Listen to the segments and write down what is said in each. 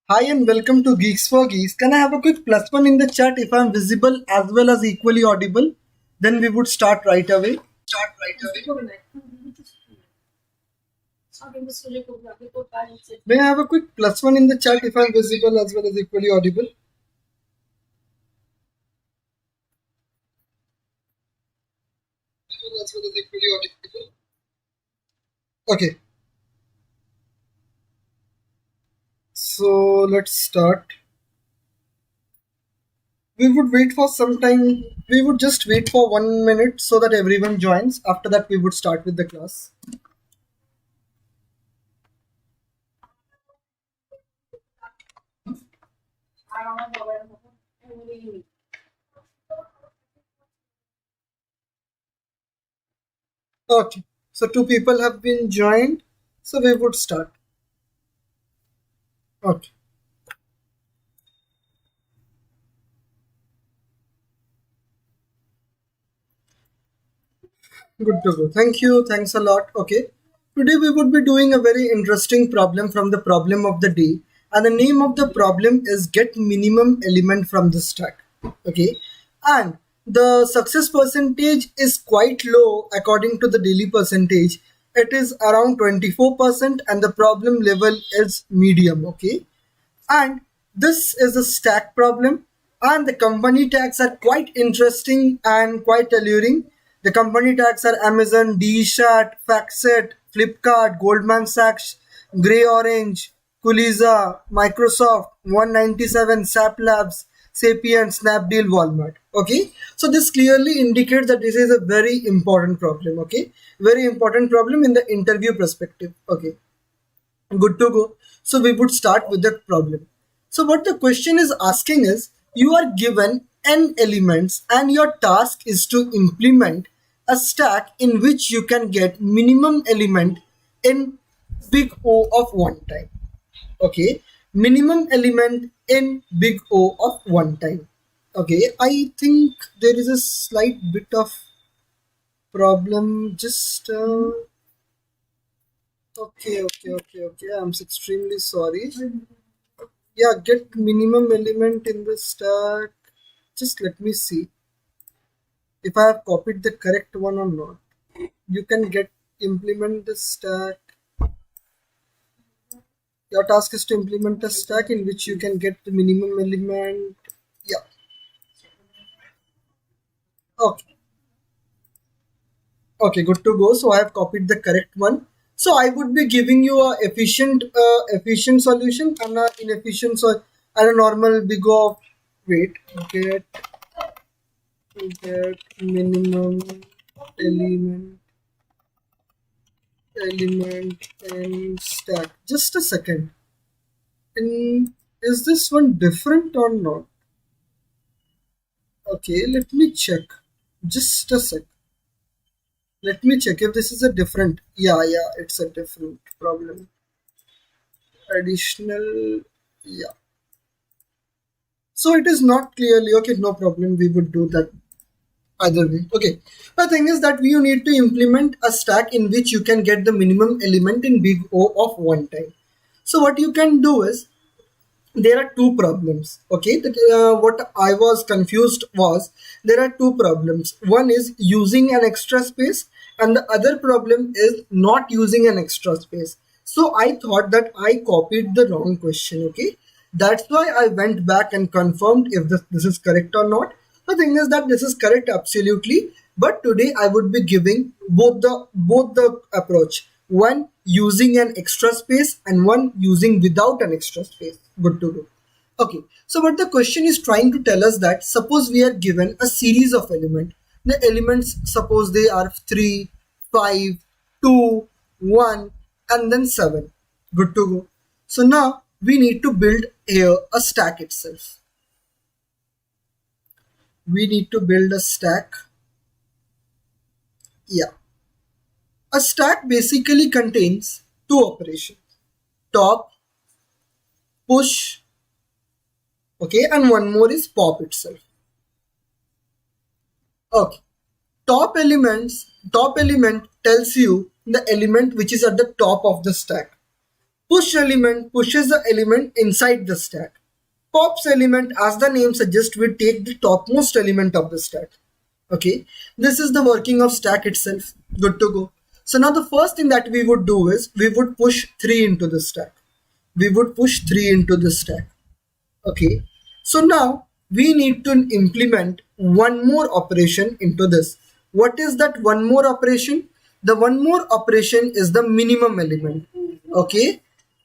Hi and welcome to Geeks for Geeks. Can I have a quick plus one in the chat if I'm visible as well as equally audible? Then we would start right away. May I have a quick plus one in the chat if I'm visible as well as equally audible? Okay, so let's start. We would wait for some time. We would just wait for 1 minute so that everyone joins. After that, we would start with the class. Okay, so two people have been joined, so we would start. Okay. Good to go. Thank you. Thanks a lot. Okay. Today we would be doing a very interesting problem from the problem of the day. And the name of the problem is get minimum element from the stack. Okay. And the success percentage is quite low according to the daily percentage. It is around 24% and the problem level is medium. Okay. And this is a stack problem, and the company tags are quite interesting and quite alluring. The company tags are Amazon, DShat, FactSet, Flipkart, Goldman Sachs, Grey Orange, Kuliza, Microsoft, 197, SAP Labs, Sapient, Snapdeal, Walmart. Okay, so this clearly indicates that this is a very important problem. Okay, very important problem in the interview perspective. Okay, good to go. So we would start with the problem. So what the question is asking is, you are given n elements and your task is to implement a stack in which you can get minimum element in big O of one time. Okay, minimum element in big O of one time. Okay, I think there is a slight bit of problem. Just okay. I'm extremely sorry. Yeah, get minimum element in the stack. Just let me see if I have copied the correct one or not. You can get implement the stack. Your task is to implement a stack in which you can get the minimum element. Yeah. Okay. Okay, good to go. So I have copied the correct one. So I would be giving you a efficient solution and a inefficient and a normal big of wait get minimum element element and stack. Just a second. Is this one different or not? Okay, let me check. Just a sec. Let me check if this is a different. Yeah, it's a different problem. Additional. Yeah. So it is not clearly okay. No problem. We would do that either way. Okay. The thing is that you need to implement a stack in which you can get the minimum element in big O of one time. So what you can do is there are two problems. Okay, what I was confused was there are two problems. One is using an extra space and the other problem is not using an extra space. So I thought that I copied the wrong question. Okay, that's why I went back and confirmed if this is correct or not. The thing is that this is correct absolutely, but today I would be giving both the approach, one using an extra space and one using without an extra space. Good to go. Okay, so what the question is trying to tell us that suppose we are given a series of elements. The elements, suppose they are 3, 5, 2, 1 and then 7. Good to go. So now we need to build here a stack itself. We need to build a stack. Yeah. A stack basically contains two operations: top, push, okay, and one more is pop itself. Okay. Top element tells you the element which is at the top of the stack. Push element pushes the element inside the stack. Pops element, as the name suggests, will take the topmost element of the stack. Okay, this is the working of stack itself. Good to go. So now the first thing that we would do is we would push 3 into the stack. We would push 3 into the stack. Okay, so now we need to implement one more operation into this. What is that one more operation? The one more operation is the minimum element. Okay,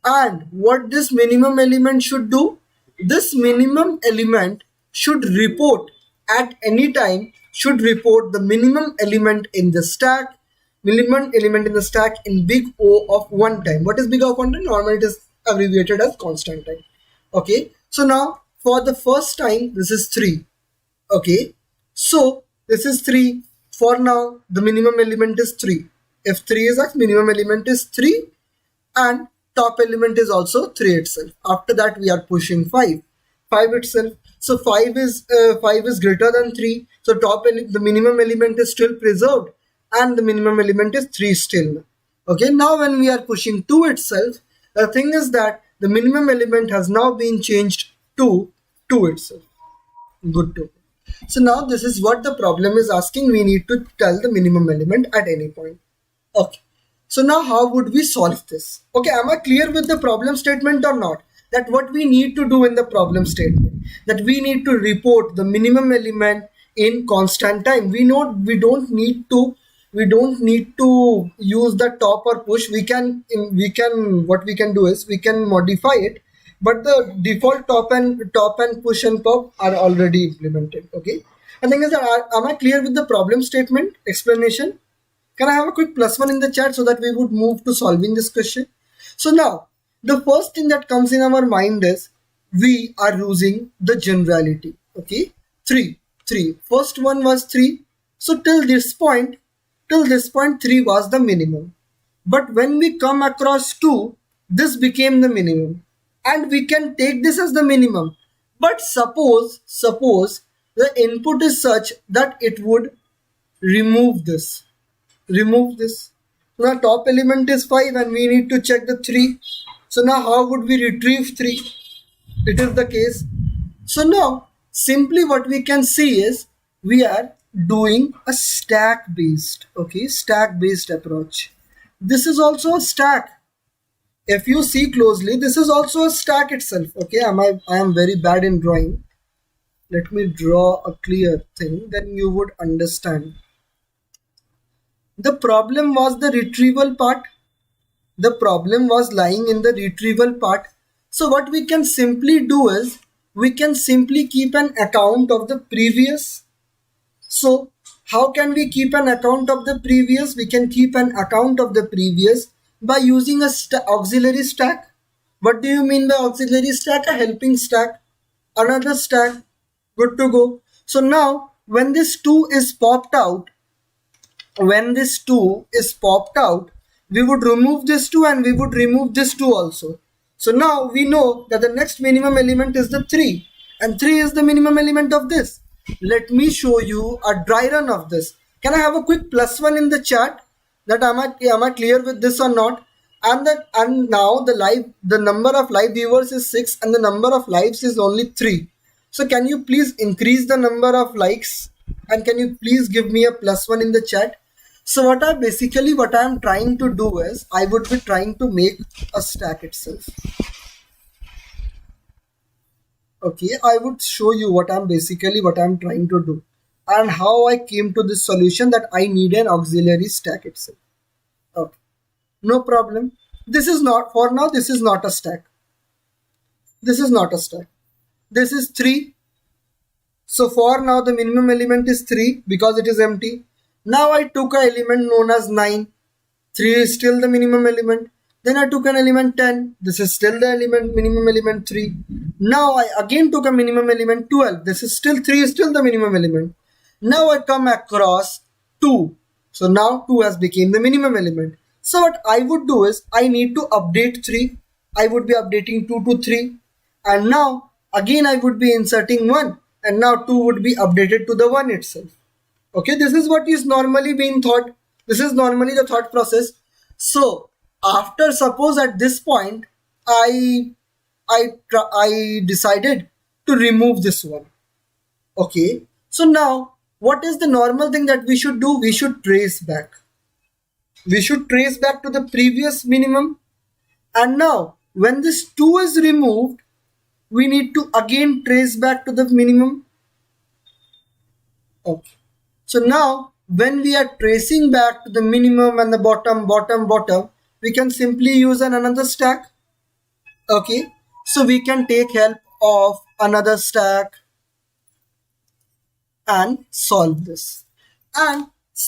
and what this minimum element should do? This minimum element should report at any time, should report the minimum element in the stack, minimum element in the stack in big O of one time. What is big O of one time? Normally it is abbreviated as constant time. Okay, so now for the first time this is 3. Okay, so this is 3. For now the minimum element is 3. If 3 is X, minimum element is 3 and top element is also 3 itself. After that we are pushing 5 itself. So 5 is greater than 3, so the minimum element is still preserved and the minimum element is 3 still. Okay, now when we are pushing 2 itself, the thing is that the minimum element has now been changed to 2 itself. Good to. So now this is what the problem is asking. We need to tell the minimum element at any point. Okay, so now how would we solve this? Okay, am I clear with the problem statement or not? That what we need to do in the problem statement, that we need to report the minimum element in constant time. We know we don't need to use the top or push. What we can do is we can modify it, but the default top and push and pop are already implemented. Okay, I think is that am I clear with the problem statement explanation? Can I have a quick +1 in the chat so that we would move to solving this question? So now the first thing that comes in our mind is we are using the generality. Okay, 3. First one was 3. So till this point 3 was the minimum. But when we come across 2, this became the minimum. And we can take this as the minimum. But suppose the input is such that it would remove this. Now top element is 5 and we need to check the 3. So now how would we retrieve 3? It is the case. So now simply what we can see is we are doing a stack based approach. This is also a stack. If you see closely, this is also a stack itself. Okay, I am very bad in drawing. Let me draw a clear thing, then you would understand. The problem was the retrieval part. The problem was lying in the retrieval part. So what we can simply do is we can simply keep an account of the previous. So how can we keep an account of the previous? We can keep an account of the previous by using a auxiliary stack. What do you mean by auxiliary stack? A helping stack, another stack. Good to go. So now when this 2 is popped out, we would remove this 2 and we would remove this 2 also. So now we know that the next minimum element is the 3 and 3 is the minimum element of this. Let me show you a dry run of this. Can I have a quick +1 in the chat? That am I clear with this or not? And now the number of live viewers is 6 and the number of lives is only 3. So can you please increase the number of likes and can you please give me a +1 in the chat? So what I am trying to do is I would be trying to make a stack itself. Okay, I would show you what I'm trying to do and how I came to this solution that I need an auxiliary stack itself. Okay, no problem. This is not a stack. This is 3. So for now the minimum element is 3 because it is empty. Now I took an element known as 9. 3 is still the minimum element. Then I took an element 10. This is still the minimum element 3. Now I again took a minimum element 12. This is still 3 is still the minimum element. Now I come across 2. So now 2 has become the minimum element. So what I would do is I need to update 3. I would be updating 2 to 3. And now again I would be inserting 1. And now 2 would be updated to the 1 itself. Okay, this is what is normally being thought. This is normally the thought process. So after suppose at this point I decided to remove this one. Okay. So now, what is the normal thing that we should do? We should trace back. We should trace back to the previous minimum. And now, when this 2 is removed, we need to again trace back to the minimum. Okay. So now, when we are tracing back to the minimum and the bottom, we can simply use another stack. Okay. So we can take help of another stack and solve this. And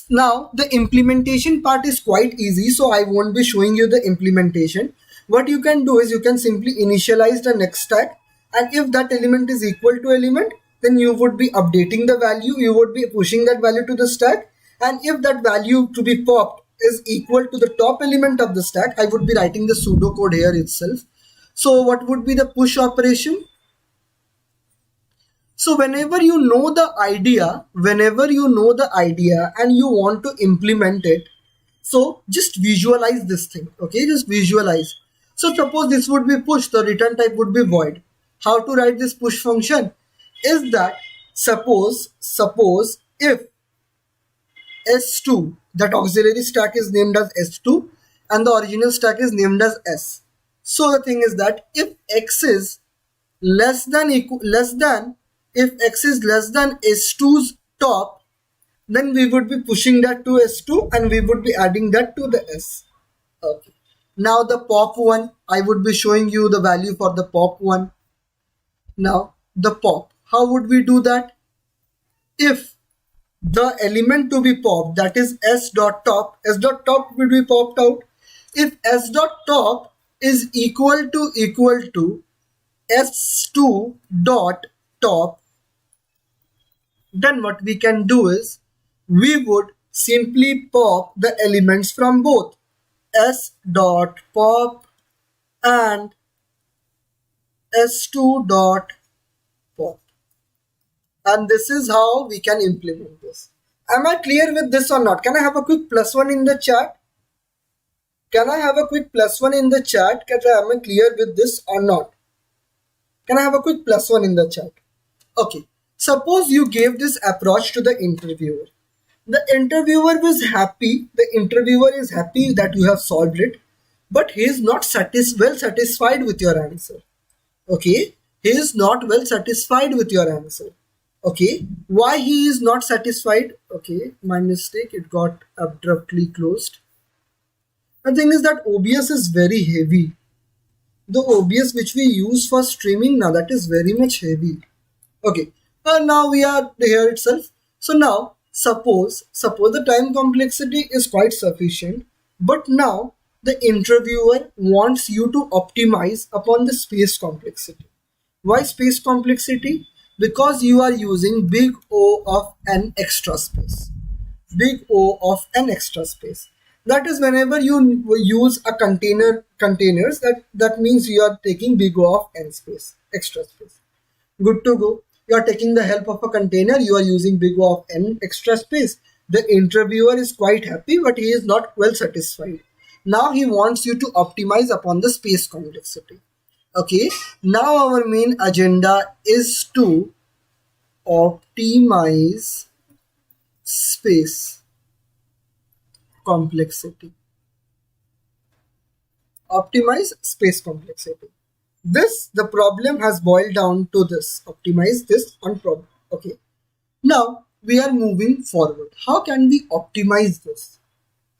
now the implementation part is quite easy, so I won't be showing you the implementation. What you can do is you can simply initialize the next stack, and if that element is equal to element, then you would be updating the value, you would be pushing that value to the stack, and if that value to be popped is equal to the top element of the stack, I would be writing the pseudo code here itself. So what would be the push operation? So whenever you know the idea and you want to implement it, so just visualize this thing. Okay, just visualize. So suppose this would be push, the return type would be void. How to write this push function is that suppose if S2, that auxiliary stack is named as S2 and the original stack is named as S. So the thing is that if X is less than if X is less than S2's top, then we would be pushing that to S2 and we would be adding that to the S. Okay. Now the pop one, I would be showing you the value for the pop one. Now the pop, how would we do that? If the element to be popped, that is S dot top will be popped out. If S dot top is equal to S2 dot top, then what we can do is we would simply pop the elements from both S dot pop and S2 dot pop, and this is how we can implement this. Am I clear with this or not? Can I have a quick +1 in the chat? Can I have a quick +1 in the chat? Am I clear with this or not? Can I have a quick +1 in the chat? Okay. Suppose you gave this approach to the interviewer. The interviewer is happy that you have solved it, but he is not well satisfied with your answer. Okay, he is not well satisfied with your answer. Okay, why he is not satisfied? Okay, my mistake, it got abruptly closed. The thing is that OBS is very heavy. The OBS which we use for streaming now, that is very much heavy. Okay, now we are here itself. So now suppose the time complexity is quite sufficient, but now the interviewer wants you to optimize upon the space complexity. Why space complexity? Because you are using big O of n extra space. Big O of n extra space. That is, whenever you use a containers, that means you are taking big O of n space, extra space. Good to go. You are taking the help of a container, you are using big O of n extra space. The interviewer is quite happy, but he is not well satisfied. Now he wants you to optimize upon the space complexity. Okay, now our main agenda is to optimize space complexity. Optimize space complexity. The problem has boiled down to this. Optimize this on problem. Okay. Now we are moving forward. How can we optimize this?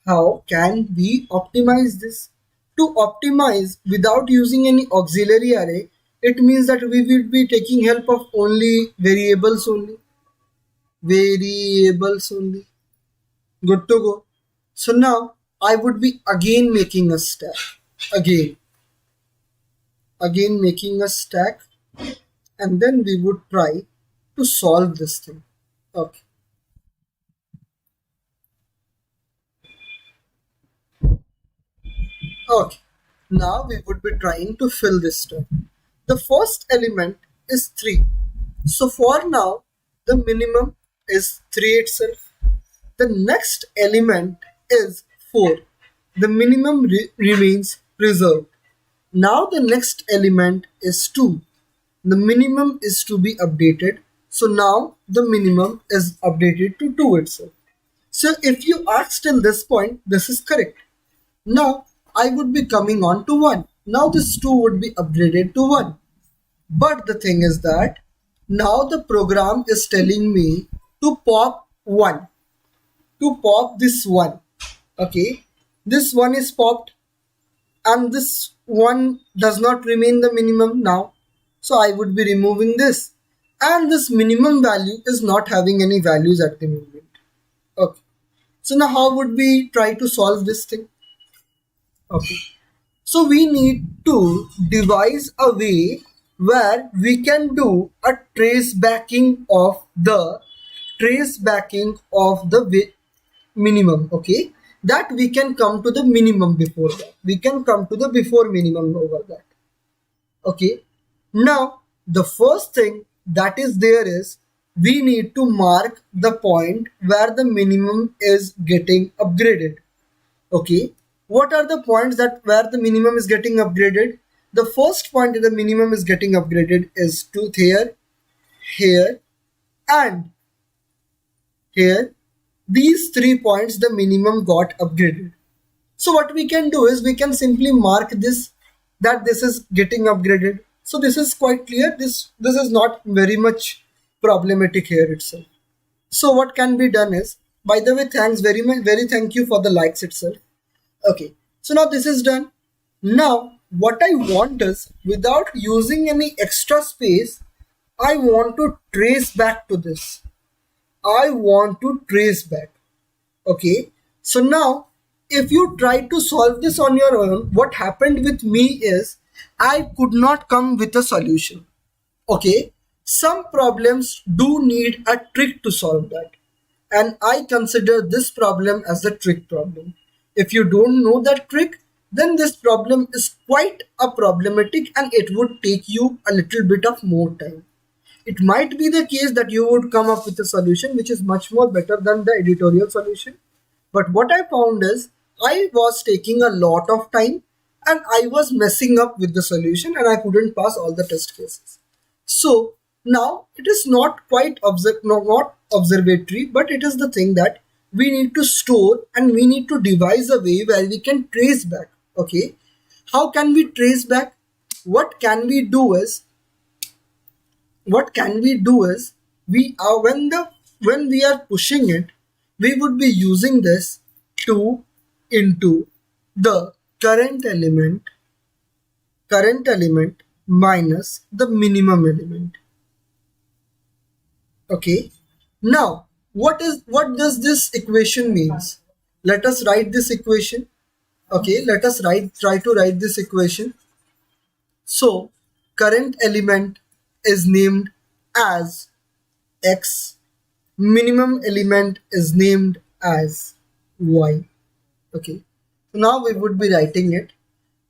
How can we optimize this? To optimize without using any auxiliary array, it means that we will be taking help of only variables only. Variables only. Good to go. So now I would be again making a stack. Again making a stack, and then we would try to solve this thing. Okay. Okay. Now we would be trying to fill this stack. The first element is 3. So for now, the minimum is 3 itself. The next element is 4. The minimum remains preserved. Now the next element is 2. The minimum is to be updated. So now the minimum is updated to 2 itself. So if you ask till this point, this is correct. Now I would be coming on to 1. Now this 2 would be upgraded to 1. But the thing is that now the program is telling me to pop 1. To pop this 1. Okay. This 1 is popped and this 1 does not remain the minimum now. So I would be removing this. And this minimum value is not having any values at the moment. Okay. So now how would we try to solve this thing? Okay. So we need to devise a way where we can do a trace backing of the minimum. Okay. That we can come to the minimum before that. We can come to the before minimum over that. Okay. Now the first thing that is there is we need to mark the point where the minimum is getting upgraded. Okay. What are the points that where the minimum is getting upgraded? The first point that the minimum is getting upgraded is to here, here, and here. These 3 points the minimum got upgraded. So what we can do is we can simply mark this that this is getting upgraded. So this is quite clear. This is not very much problematic here itself. So what can be done is, by the way, thanks very much, very thank you for the likes itself. Okay, so now this is done. Now what I want is, without using any extra space, I want to trace back to this. I want to trace back. Okay, so now if you try to solve this on your own, what happened with me is I could not come with a solution. Okay, some problems do need a trick to solve that, and I consider this problem as the trick problem. If you don't know that trick, then this problem is quite a problematic and it would take you a little bit of more time. It might be the case that you would come up with a solution which is much more better than the editorial solution. But what I found is I was taking a lot of time and I was messing up with the solution and I couldn't pass all the test cases. So now it is not quite not observatory, but it is the thing that we need to store and we need to devise a way where we can trace back. Okay, how can we trace back? What can we do is we are when we are pushing it, we would be using this 2 into the current element minus the minimum element. Okay, now what does this equation means? Let us write this equation. Okay, let us try to write this equation. So current element is named as x, minimum element is named as y. Okay, so now we would be writing it.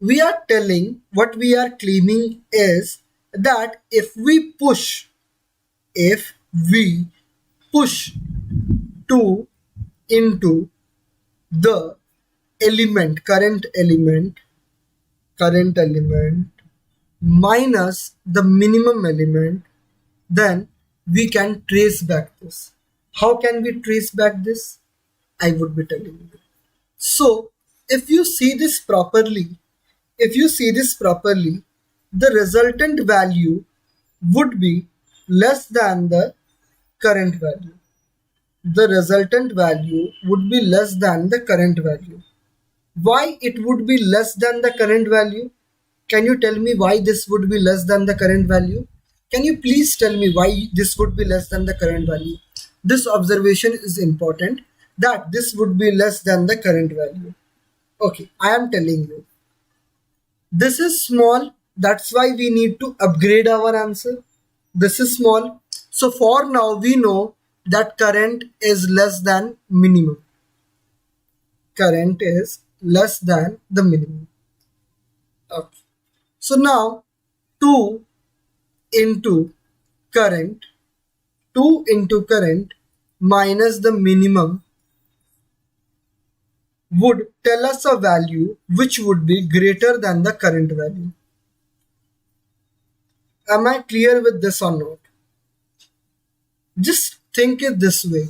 We are telling, what we are claiming is that if we push 2 into the current element minus the minimum element, then we can trace back this. How can we trace back this? I would be telling you. So if you see this properly, the resultant value would be less than the current value. The resultant value would be less than the current value. Why it would be less than the current value? Can you tell me why this would be less than the current value? Can you please tell me why this would be less than the current value? This observation is important, that this would be less than the current value. Okay, I am telling you. This is small, that's why we need to upgrade our answer. This is small. So for now we know that current is less than minimum. Current is less than the minimum. Okay. So now 2 into current minus the minimum would tell us a value which would be greater than the current value. Am I clear with this or not? Just think it this way,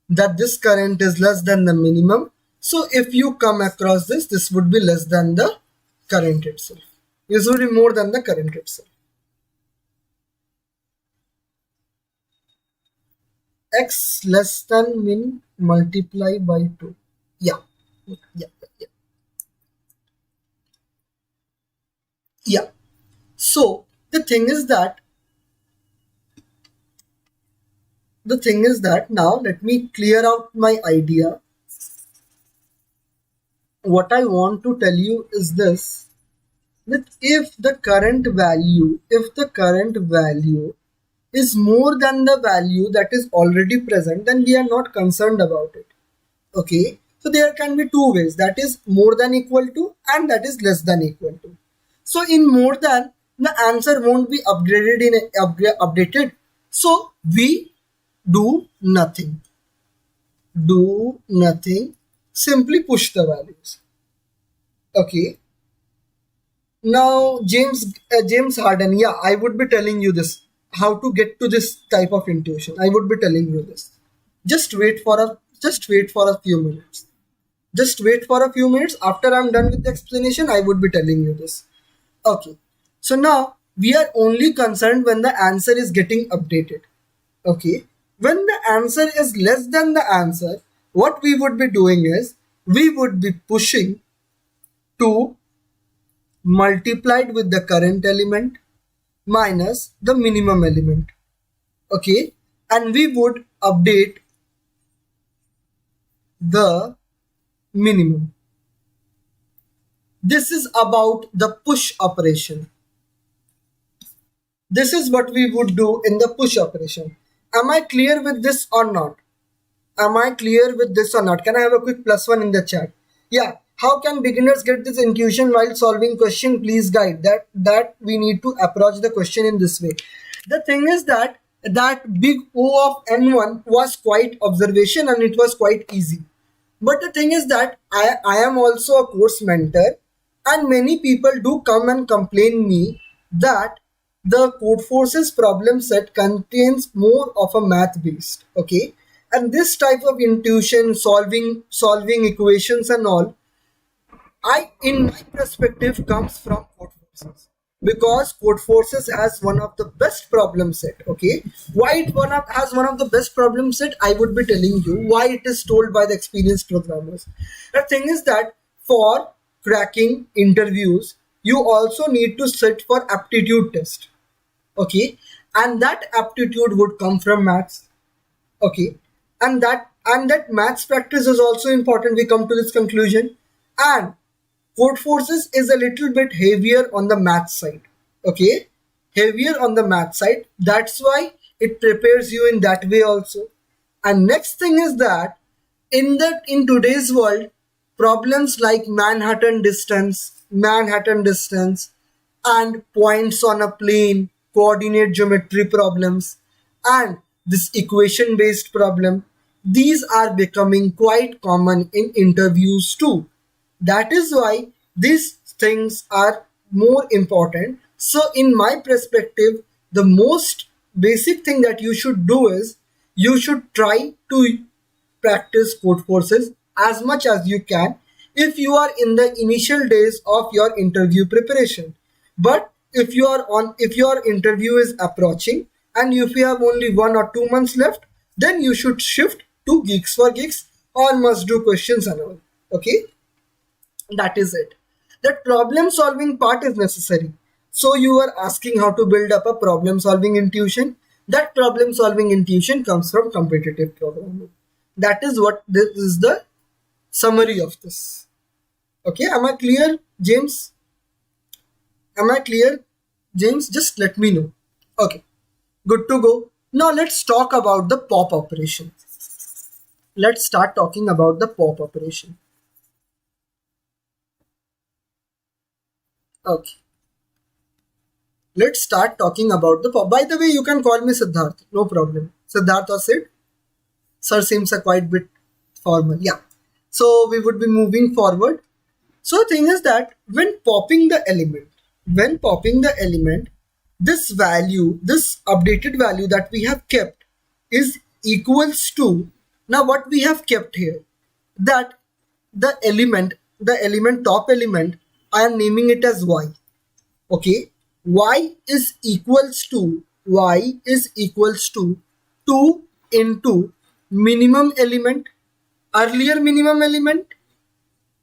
that this current is less than the minimum. So if you come across this, this would be less than the current itself. This would be more than the current itself. X less than min multiply by 2. Yeah. Yeah. Yeah. Yeah. So the thing is that now let me clear out my idea. What I want to tell you is this, that if the current value is more than the value that is already present, then we are not concerned about it. Okay, so there can be two ways, that is more than equal to and that is less than equal to. So in more than, the answer won't be updated, so we do nothing. Simply push the values. Okay, now James Harden, yeah, I would be telling you this, how to get to this type of intuition. I would be telling you this. Just wait for a few minutes. Just wait for a few minutes. After I'm done with the explanation, I would be telling you this. Okay. So now we are only concerned when the answer is getting updated. Okay. When the answer is less than the answer, what we would be doing is we would be pushing to multiplied with the current element minus the minimum element. Okay. And we would update the minimum. This is about the push operation. This is what we would do in the push operation. Am I clear with this or not? Am I clear with this or not? Can I have a quick +1 in the chat? Yeah. How can beginners get this intuition while solving question? Please guide that we need to approach the question in this way. The thing is that big O of N1 was quite observation and it was quite easy. But the thing is that I am also a course mentor, and many people do come and complain me that the Codeforces problem set contains more of a math based. Okay, and this type of intuition, solving equations and all, in my perspective, comes from Codeforces, because Codeforces has one of the best problem set. Okay, why has one of the best problem set? I would be telling you why it is told by the experienced programmers. The thing is that for cracking interviews, you also need to sit for aptitude test. Okay, and that aptitude would come from maths. Okay, and that maths practice is also important. We come to this conclusion, and Codeforces is a little bit heavier on the math side. Okay, heavier on the math side. That's why it prepares you in that way also. And next thing is that in today's world, problems like Manhattan distance, and points on a plane, coordinate geometry problems, and this equation based problem, these are becoming quite common in interviews too. That is why these things are more important. So in my perspective, the most basic thing that you should do is you should try to practice Codeforces as much as you can if you are in the initial days of your interview preparation. But if your interview is approaching and if you have only 1 or 2 months left, then you should shift to Geeks for Geeks or must do questions and all. Okay, that is it. That problem solving part is necessary. So you are asking how to build up a problem solving intuition. That problem solving intuition comes from competitive programming. That is what this is, the summary of this. Okay, am I clear, James? Am I clear, James? Just let me know. Okay, good to go. Now let's talk about the pop operation. Let's start talking about the pop operation. Okay, let's start talking about the pop. By the way, you can call me Siddharth, no problem. Siddharth or Sid. Sir seems a quite bit formal. Yeah. So we would be moving forward. So thing is that when popping the element, this value, this updated value that we have kept is equals to, now what we have kept here, that the element top element, I am naming it as y. Okay, y is equals to 2 into minimum element, earlier minimum element.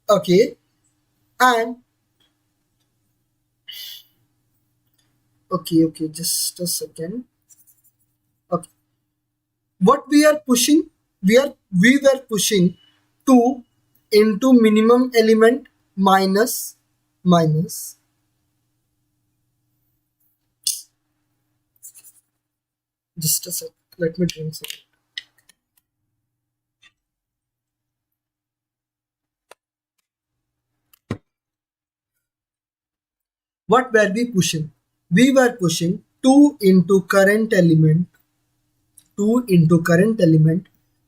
Okay, and okay, just a second. Okay, what we are pushing, we were pushing 2 into minimum element minus, just a sec, let me drink some. What were we pushing? We were pushing 2 into current element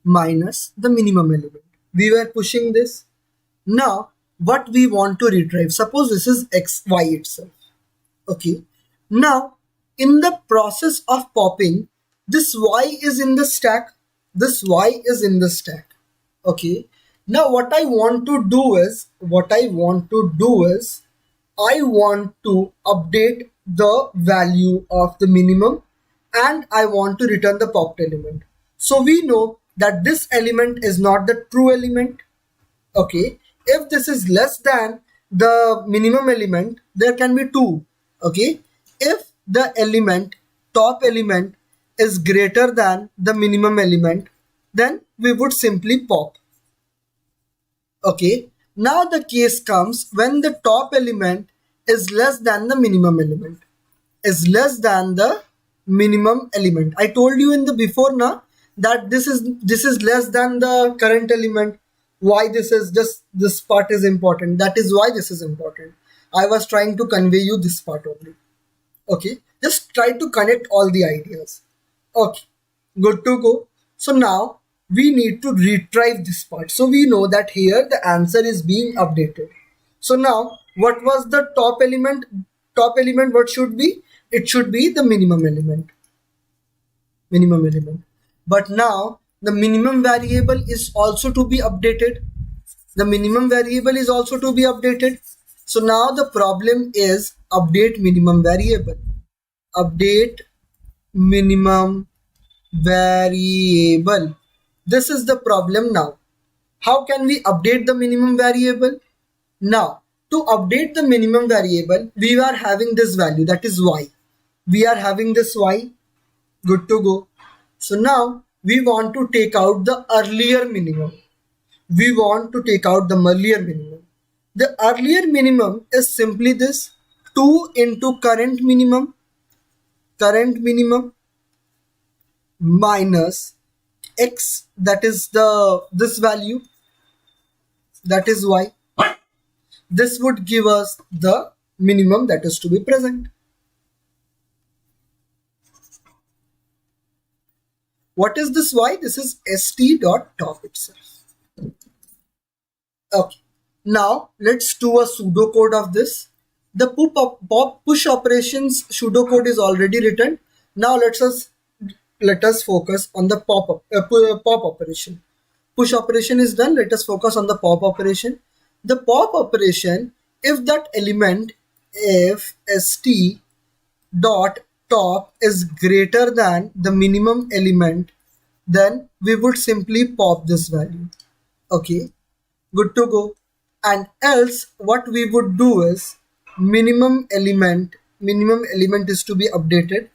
minus the minimum element. We were pushing this. Now, what we want to retrieve, suppose this is xy itself. Okay. Now, in the process of popping, this y is in the stack. This y is in the stack. Okay. Now, what I want to do is, I want to update the value of the minimum and I want to return the popped element. So we know that this element is not the true element. Okay, if this is less than the minimum element, there can be two. Okay, if the top element is greater than the minimum element, then we would simply pop. Okay, now the case comes when the top element is less than the minimum element, I told you in the before now that this is less than the current element. Why this part is important, that is why this is important. I was trying to convey you this part only. Okay, just try to connect all the ideas. Okay, good to go. So now we need to retrieve this part. So we know that here the answer is being updated. So now what was the top element? Top element, what should be? It should be the minimum element. But now the minimum variable is also to be updated. So now the problem is update minimum variable. This is the problem now. How can we update the minimum variable? Now, to update the minimum variable, we are having this value, that is y. We are having this y. Good to go. So now we want to take out the earlier minimum. The earlier minimum is simply this 2 into current minimum minus x, that is this value, that is y. This would give us the minimum that is to be present. What is this y? This is st.top itself. Okay. Now let's do a pseudocode of this. The push operations pseudocode is already written. Now let us focus on the pop operation. Push operation is done. Let us focus on the pop operation. The pop operation, if st dot top is greater than the minimum element, then we would simply pop this value. Okay, good to go. And else what we would do is minimum element is to be updated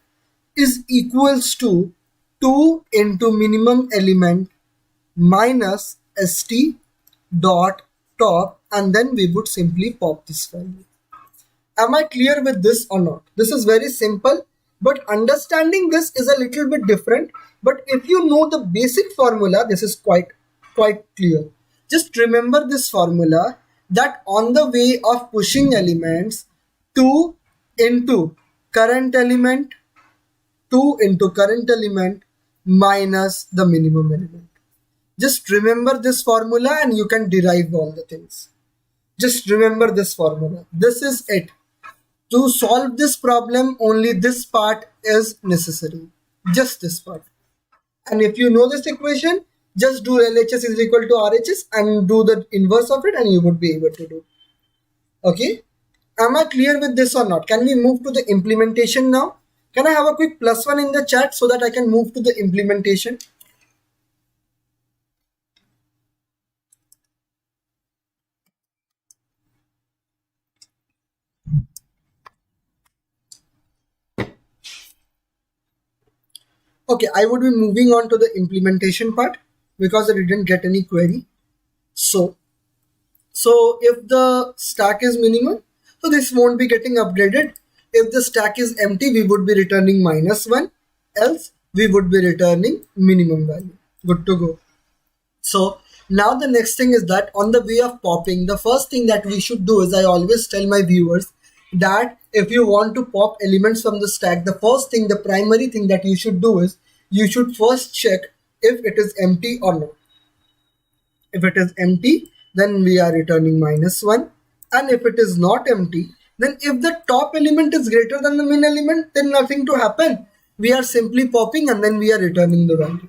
is equals to 2 into minimum element minus st dot top, and then we would simply pop this value. Am I clear with this or not? This is very simple, but understanding this is a little bit different. But if you know the basic formula, this is quite clear. Just remember this formula, that on the way of pushing elements, 2 into current element minus the minimum element. Just remember this formula and you can derive all the things. Just remember this formula. This is it. To solve this problem, only this part is necessary. Just this part. And if you know this equation, just do LHS is equal to RHS and do the inverse of it and you would be able to do. Okay. Am I clear with this or not? Can we move to the implementation now? Can I have a quick +1 in the chat so that I can move to the implementation? Okay, I would be moving on to the implementation part because I didn't get any query. So if the stack is minimum, so this won't be getting updated. If the stack is empty, we would be returning -1, else we would be returning minimum value. Good to go. So now the next thing is that on the way of popping, the first thing that we should do is, I always tell my viewers that if you want to pop elements from the stack, the first thing, the primary thing that you should do is you should first check if it is empty or not. If it is empty, then we are returning -1. And if it is not empty, then if the top element is greater than the min element, then nothing to happen. We are simply popping and then we are returning the value.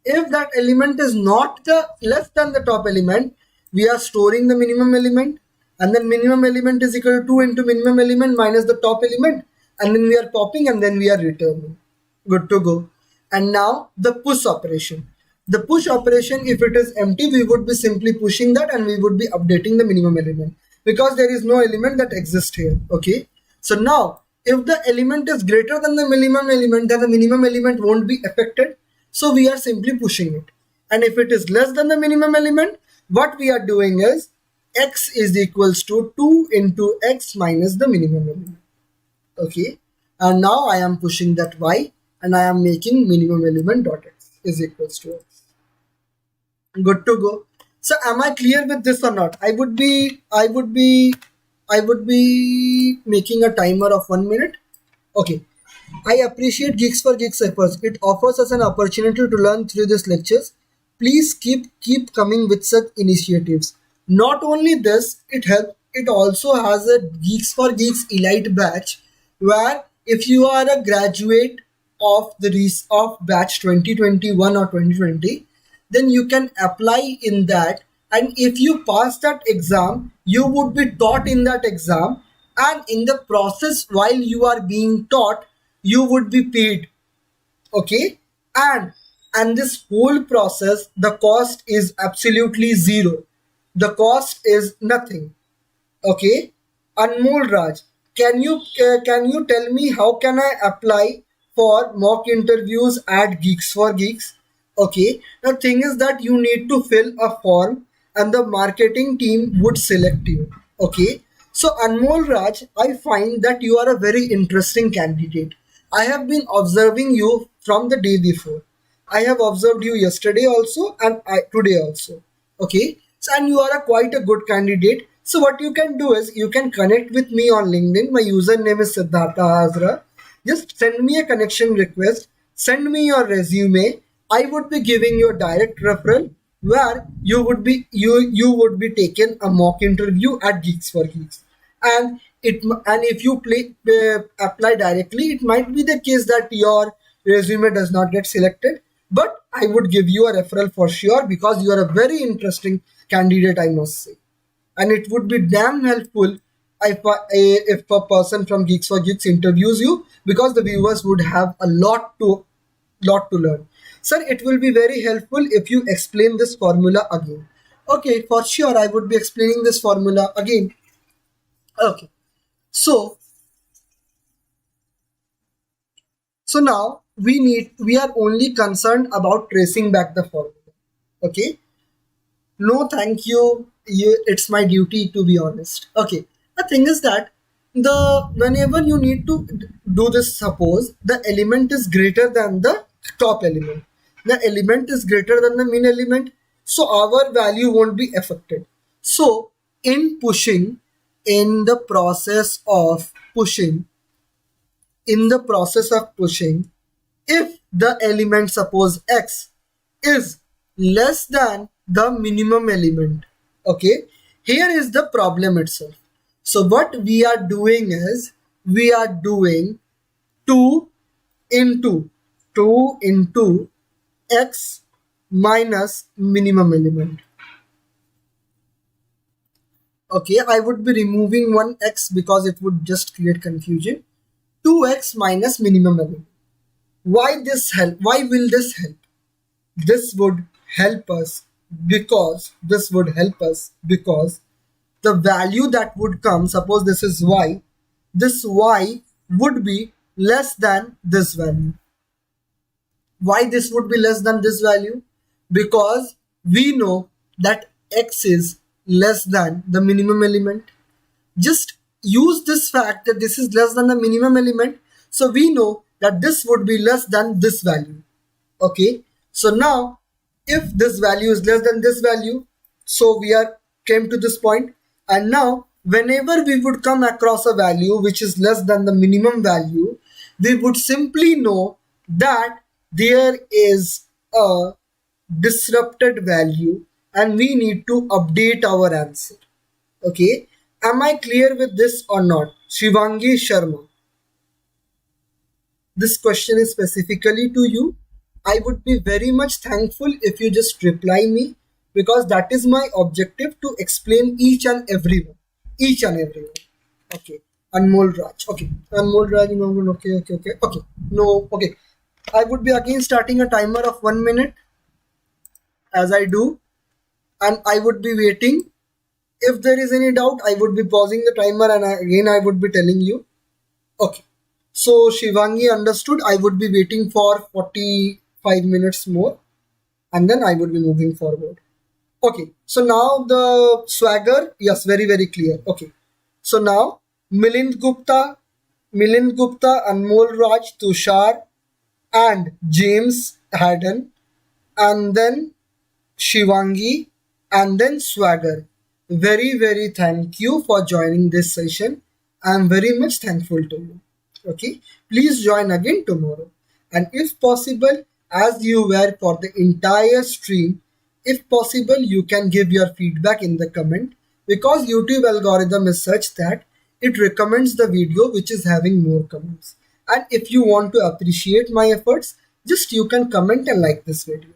If that element is not the less than the top element, we are storing the minimum element, and then minimum element is equal to 2 into minimum element minus the top element, and then we are popping and then we are returning. Good to go. And now the push operation. The push operation, if it is empty, we would be simply pushing that and we would be updating the minimum element because there is no element that exists here. Okay. So now if the element is greater than the minimum element, then the minimum element won't be affected. So we are simply pushing it. And if it is less than the minimum element, what we are doing is x is equals to 2 into x minus the minimum element. Okay. And now I am pushing that y and I am making minimum element dot x is equals to x. Good to go. So am I clear with this or not? I would be making a timer of 1 minute. Okay. I appreciate Geeks for Geeks efforts. It offers us an opportunity to learn through these lectures. Please keep coming with such initiatives. Not only this, it also has a Geeks for Geeks Elite batch where if you are a graduate of of batch 2021 or 2020, then you can apply in that, and if you pass that exam, you would be taught in that exam, and in the process while you are being taught, you would be paid. Okay. And this whole process, the cost is absolutely zero. The cost is nothing. Okay. Anmol Raj, can you tell me how can I apply for mock interviews at Geeks for Geeks? Okay. The thing is that you need to fill a form and the marketing team would select you. Okay. So Anmol Raj, I find that you are a very interesting candidate. I have been observing you from the day before. I have observed you yesterday also and today also. Okay. So, and you are quite a good candidate. So what you can do is you can connect with me on LinkedIn. My username is Siddharth Hazra. Just send me a connection request. Send me your resume. I would be giving you a direct referral where you would be taken a mock interview at Geeks for Geeks. And if you apply directly, it might be the case that your resume does not get selected, but I would give you a referral for sure because you are a very interesting candidate, I must say. And it would be damn helpful if a person from Geeks for Geeks interviews you, because the viewers would have a lot to learn. Sir, it will be very helpful if you explain this formula again. Okay, for sure I would be explaining this formula again. Okay. So now we are only concerned about tracing back the formula. Okay. No, thank you. It's my duty to be honest. Okay. The thing is that whenever you need to do this, suppose the element is greater than the top element. The element is greater than the min element, so our value won't be affected. So in the process of pushing, if the element, suppose x, is less than the minimum element. Okay, here is the problem itself. So what we are doing is we are doing 2 into 2 into x minus minimum element. Okay, I would be removing one x because it would just create confusion. 2x minus minimum element. Why this help? Why will this help? This would help us because the value that would come, suppose this is y, this y would be less than this value. Why this would be less than this value? Because we know that x is less than the minimum element. Just use this fact that this is less than the minimum element, so we know that this would be less than this value. Okay, so now if this value is less than this value, so we are came to this point, and now whenever we would come across a value which is less than the minimum value, we would simply know that there is a disrupted value and we need to update our answer. Okay, am I clear with this or not? Shivangi Sharma, this question is specifically to you. I would be very much thankful if you just reply me, because that is my objective, to explain each and every one. Each and every one. Okay. Anmol Raj. Okay. Anmol Raj. No, okay. No, okay. I would be again starting a timer of 1 minute as I do, and I would be waiting. If there is any doubt, I would be pausing the timer and again I would be telling you. Okay. So Shivangi understood. I would be waiting for 45 minutes more and then I would be moving forward. Okay. So now the swagger, yes, very, very clear. Okay. So now Milind Gupta, Anmol Raj, Tushar and James Haddon, and then Shivangi and then Swagger. Very, very thank you for joining this session. I am very much thankful to you. Okay, please join again tomorrow, and if possible, as you were for the entire stream, if possible you can give your feedback in the comment, because YouTube algorithm is such that it recommends the video which is having more comments. And if you want to appreciate my efforts, just you can comment and like this video.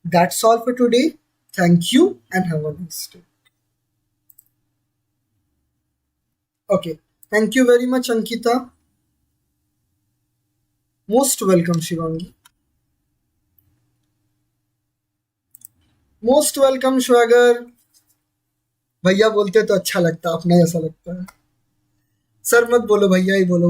That's all for today. Thank you and have a nice day. Okay, thank you very much Ankita. Most welcome Shivangi. Most welcome श्वागर. भैया बोलते तो अच्छा लगता, अपना जैसा लगता है. सर मत बोलो, भैया ही बोलो.